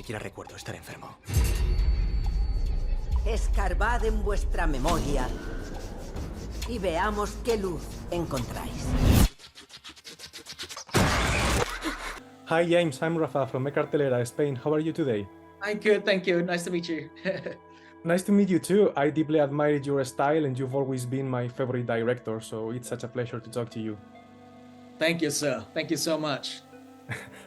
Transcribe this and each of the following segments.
siquiera recuerdo estar enfermo. Escarbad en vuestra memoria y veamos qué luz encontráis. Hi James, I'm Rafa from Cartelera, Spain. How are you today? I'm good, thank you. Nice to meet you. Nice to meet you too. I deeply admired your style and you've always been my favorite director, so it's such a pleasure to talk to you. Thank you, sir. Thank you so much.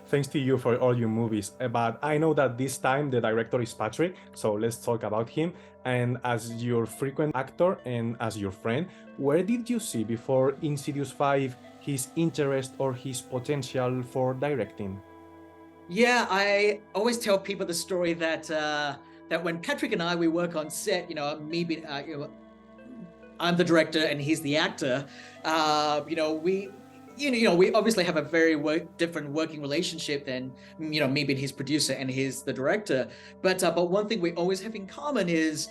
Thanks to you for all your movies, but I know that this time the director is Patrick, so let's talk about him. And as your frequent actor and as your friend, where did you see before Insidious 5 his interest or his potential for directing? Yeah, I always tell people the story that that when Patrick and we work on set, I'm the director and he's the actor. We obviously have a very different working relationship than me being his producer and he's the director. But one thing we always have in common is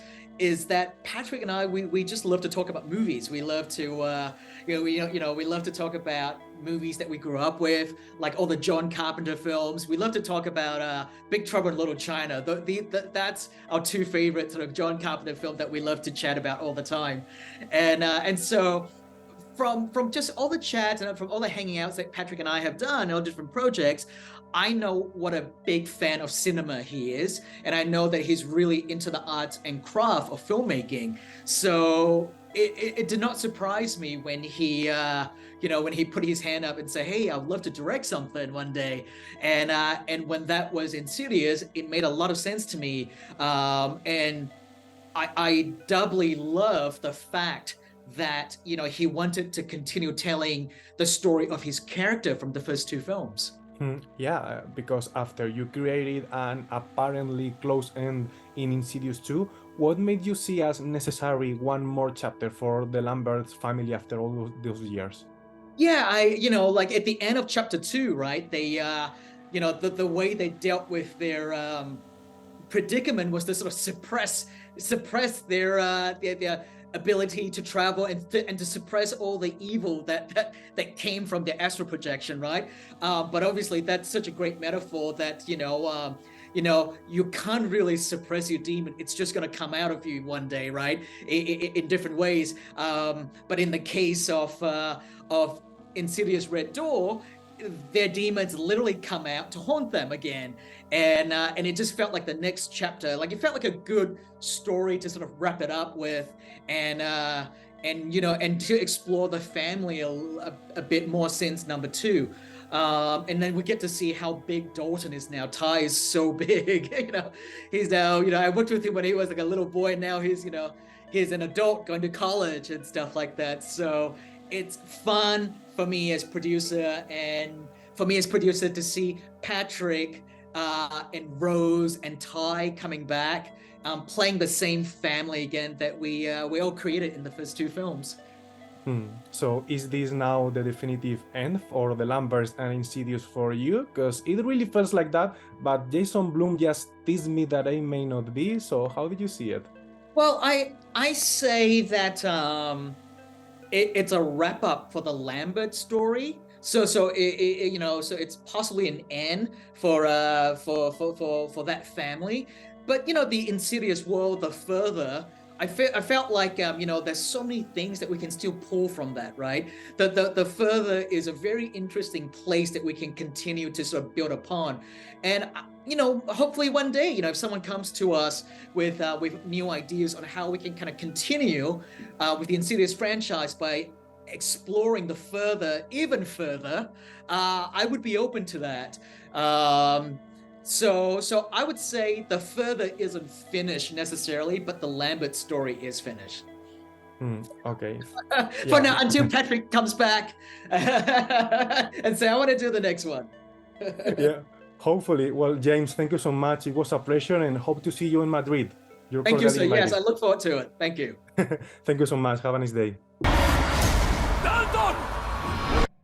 that Patrick and we just love to talk about movies. We love to we love to talk about movies that we grew up with, like all the John Carpenter films. We love to talk about Big Trouble in Little China. That's our two favorite sort of John Carpenter film that we love to chat about all the time. And so from just all the chat and from all the hanging outs that Patrick and I have done, all different projects, I know what a big fan of cinema he is, and I know that he's really into the art and craft of filmmaking. So it did not surprise me when he when he put his hand up and said, "Hey, I'd love to direct something one day." And when that was Insidious, it made a lot of sense to me, and I doubly love the fact that he wanted to continue telling the story of his character from the first two films. Yeah, because after you created an apparently close end in Insidious 2, what made you see as necessary one more chapter for the Lambert family after all those years? Yeah, like at the end of chapter 2, right? They, the way they dealt with their predicament was to sort of suppress their ability to travel and to suppress all the evil that came from their astral projection, right? But obviously that's such a great metaphor that you can't really suppress your demon. It's just going to come out of you one day, right? In different ways. But in the case of Insidious Red Door, their demons literally come out to haunt them again, and it just felt like the next chapter, like it felt like a good story to sort of wrap it up with, and to explore the family a bit more since number 2. And then we get to see how big Dalton is now. Ty is so big, he's now, I worked with him when he was like a little boy, and now he's an adult going to college and stuff like that. So it's fun for me as producer, and for me as producer to see Patrick and Rose and Ty coming back, playing the same family again that we all created in the first two films. So is this now the definitive end for the Lamberts and Insidious for you? Because it really feels like that, but Jason Blum just teased me that it may not be. So how did you see it? Well, I say that it's a wrap up for the Lambert story. So it's possibly an end for that family. But the Insidious world, the further, I felt like there's so many things that we can still pull from that, right? The further is a very interesting place that we can continue to sort of build upon, and hopefully one day, if someone comes to us with new ideas on how we can kind of continue with the Insidious franchise by exploring the further even further, I would be open to that. So I would say the further isn't finished necessarily, but the Lambert story is finished. Okay. For now, until Patrick comes back and say, I want to do the next one. Yeah, hopefully. Well, James, thank you so much. It was a pleasure, and hope to see you in Madrid. Thank you, sir. Yes, I look forward to it. Thank you. Thank you so much. Have a nice day.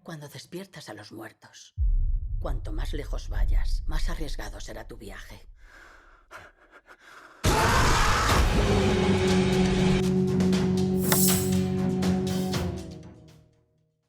Cuando despiertas a los muertos, cuanto más lejos vayas, más arriesgado será tu viaje.